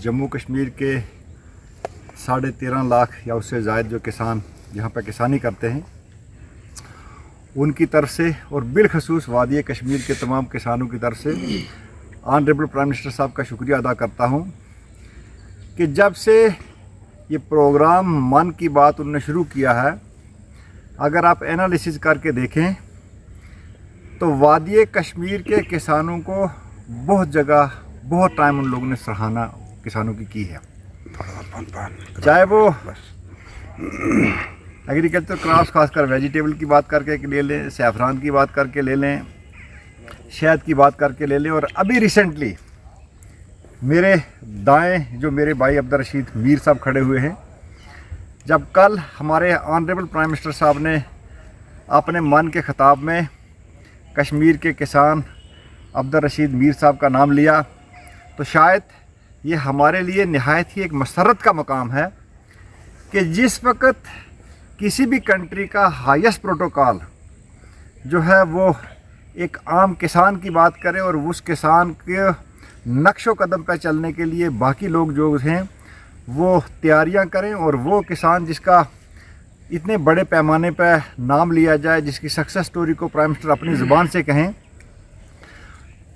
जम्मू कश्मीर के 13.5 लाख या उससे ज़ायद जो किसान यहाँ पर किसानी करते हैं उनकी तरफ से और बिलखसूस वादी कश्मीर के तमाम किसानों की तरफ से ऑनरेबल प्राइम मिनिस्टर साहब का शुक्रिया अदा करता हूँ कि जब से ये प्रोग्राम मन की बात उन्होंने शुरू किया है, अगर आप एनालिसिस करके देखें तो वादी कश्मीर के किसानों को बहुत जगह बहुत टाइम उन लोगों ने सराहना किसानों की है, चाहे वो एग्रीकल्चर क्रॉप्स खासकर वेजिटेबल की बात करके ले लें, सैफरान की बात करके ले लें, शहद की बात करके ले लें। और अभी रिसेंटली मेरे दाएं जो मेरे भाई अब्दुल रशीद मीर साहब खड़े हुए हैं, जब कल हमारे ऑनरेबल प्राइम मिनिस्टर साहब ने अपने मन के ख़िताब में कश्मीर के किसान अब्दुल रशीद मीर साहब का नाम लिया, तो शायद ये हमारे लिए नहायत ही एक मसरत का मकाम है कि जिस वक्त किसी भी कंट्री का हाईएस्ट प्रोटोकॉल जो है वो एक आम किसान की बात करे और उस किसान के नक्शो कदम पर चलने के लिए बाकी लोग जो हैं वो तैयारियां करें, और वो किसान जिसका इतने बड़े पैमाने पर नाम लिया जाए, जिसकी सक्सेस स्टोरी को प्राइम मिनिस्टर अपनी ज़ुबान से कहें,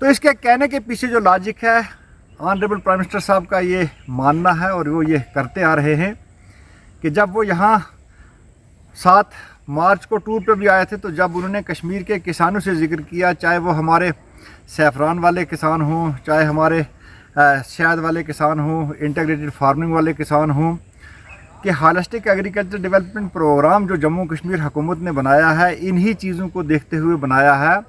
तो इसके कहने के पीछे जो लॉजिक है ऑनरेबल प्राइम मिनिस्टर साहब का ये मानना है और वो ये करते आ रहे हैं कि जब वो यहाँ 7 मार्च को टूर पे भी आए थे, तो जब उन्होंने कश्मीर के किसानों से जिक्र किया, चाहे वो हमारे सैफरान वाले किसान हों, चाहे हमारे शहद वाले किसान हों, इंटीग्रेटेड फार्मिंग वाले किसान हों, कि हॉलिस्टिक एग्रीकल्चर डेवलपमेंट प्रोग्राम जो जम्मू कश्मीर हुकूमत ने बनाया है, इन्हीं चीज़ों को देखते हुए बनाया है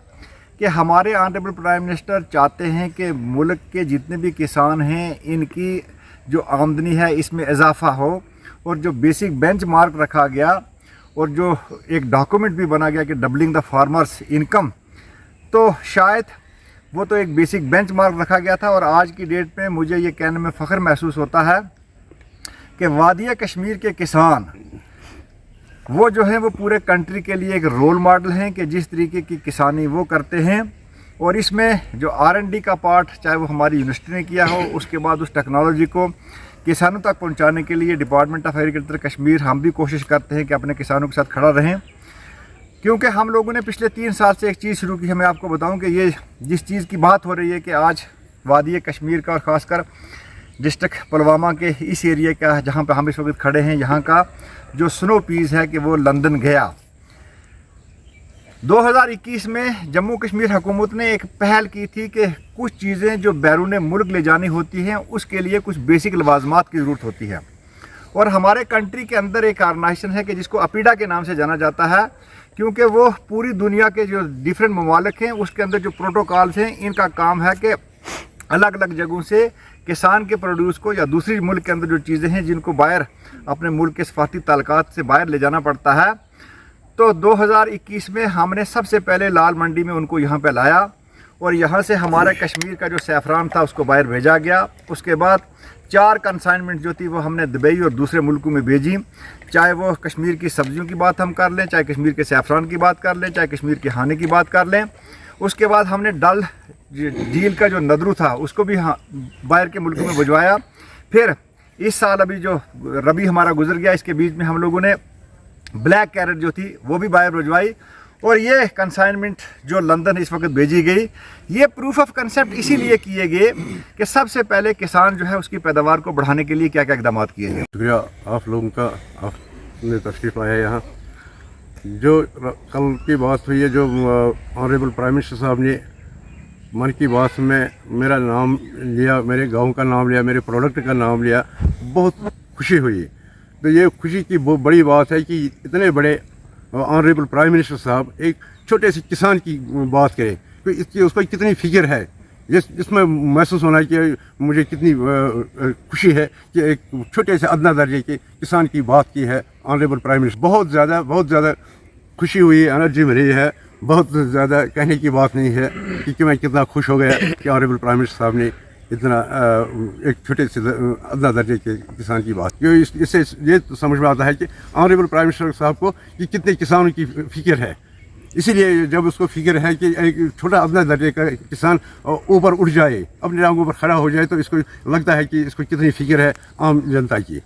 कि हमारे ऑनरेबल प्राइम मिनिस्टर चाहते हैं कि मुल्क के जितने भी किसान हैं इनकी जो आमदनी है इसमें इजाफा हो, और जो बेसिक बेंच मार्क रखा गया और जो एक डॉक्यूमेंट भी बना गया कि डबलिंग द फार्मर्स इनकम, तो शायद वो तो एक बेसिक बेंच मार्क रखा गया था। और आज की डेट में मुझे ये कहने में फ़ख्र महसूस होता है कि वादी कश्मीर के किसान वो जो है वो पूरे कंट्री के लिए एक रोल मॉडल हैं कि जिस तरीके की किसानी वो करते हैं, और इसमें जो R&D का पार्ट चाहे वो हमारी यूनिवर्सिटी ने किया हो, उसके बाद उस टेक्नोलॉजी को किसानों तक पहुंचाने के लिए डिपार्टमेंट ऑफ एग्रीकल्चर कश्मीर हम भी कोशिश करते हैं कि अपने किसानों के साथ खड़ा रहें। क्योंकि हम लोगों ने पिछले 3 साल से एक चीज़ शुरू की है, मैं आपको बताऊं कि ये जिस चीज़ की बात हो रही है कि आज वादी कश्मीर का और ख़ासकर डिस्ट्रिक्ट पुलवामा के इस एरिया का जहाँ पर हम इस वक्त खड़े हैं, यहाँ का जो स्नो पीस है कि वो लंदन गया। 2021 में जम्मू कश्मीर हुकूमत ने एक पहल की थी कि कुछ चीज़ें जो बैरून मुल्क ले जानी होती हैं उसके लिए कुछ बेसिक लवाजमात की ज़रूरत होती है, और हमारे कंट्री के अंदर एक ऑर्गेनाइजेशन है कि जिसको अपीडा के नाम से जाना जाता है, क्योंकि वो पूरी दुनिया के जो डिफरेंट ममालिक हैं उसके अंदर जो प्रोटोकॉल्स हैं, इनका काम है कि अलग अलग जगहों से किसान के प्रोड्यूस को या दूसरी मुल्क के अंदर जो चीज़ें हैं जिनको बाहर अपने मुल्क के सफारती ताल्लुकात से बाहर ले जाना पड़ता है, तो 2021 में हमने सबसे पहले लाल मंडी में उनको यहाँ पे लाया, और यहाँ से हमारे कश्मीर का जो सैफरान था उसको बाहर भेजा गया। उसके बाद 4 कंसाइनमेंट जो थी वो हमने दुबई और दूसरे मुल्कों में भेजी, चाहे वो कश्मीर की सब्जियों की बात हम कर लें, चाहे कश्मीर के सैफरान की बात कर लें, चाहे कश्मीर के खाने की बात कर लें। उसके बाद हमने डल झील का जो नदरू था उसको भी बाहर के मुल्कों में भिजवाया। फिर इस साल अभी जो रबी हमारा गुजर गया, इसके बीच में हम लोगों ने ब्लैक कैरेट जो थी वो भी बाहर भिजवाई, और ये कंसाइनमेंट जो लंदन इस वक्त भेजी गई, ये प्रूफ ऑफ कंसेप्ट इसीलिए किए गए कि सबसे पहले किसान जो है उसकी पैदावार को बढ़ाने के लिए क्या क्या इकदाम किए गए। शुक्रिया आप लोगों का, आपने तशरीफ़ लाया यहाँ। जो कल की बात हुई है, जो ऑनरेबल प्राइम मिनिस्टर साहब ने मन की बात में मेरा नाम लिया, मेरे गांव का नाम लिया, मेरे प्रोडक्ट का नाम लिया, बहुत खुशी हुई। तो ये खुशी की बहुत बड़ी बात है कि इतने बड़े ऑनरेबल प्राइम मिनिस्टर साहब एक छोटे से किसान की बात करें, तो इसकी उसको कितनी फिक्र है, जिसमें महसूस होना है कि मुझे कितनी खुशी है कि एक छोटे से अदना दर्जे के किसान की बात की है ऑनरेबल प्राइम मिनिस्टर। बहुत ज़्यादा खुशी हुई, एनर्जी मिली है, बहुत ज़्यादा कहने की बात नहीं है कि मैं कितना खुश हो गया कि ऑनरेबल प्राइम मिनिस्टर साहब ने इतना एक छोटे से अदना दर्जे के किसान की बात। इससे ये समझ में आता है कि ऑनरेबल प्राइम मिनिस्टर साहब को कि कितने किसानों की फिक्र है इसीलिए जब उसको फिक्र है कि एक छोटा अपना दर्जे का किसान ऊपर उठ जाए, अपने टांगों पर खड़ा हो जाए, तो इसको लगता है कि इसको कितनी फिक्र है आम जनता की।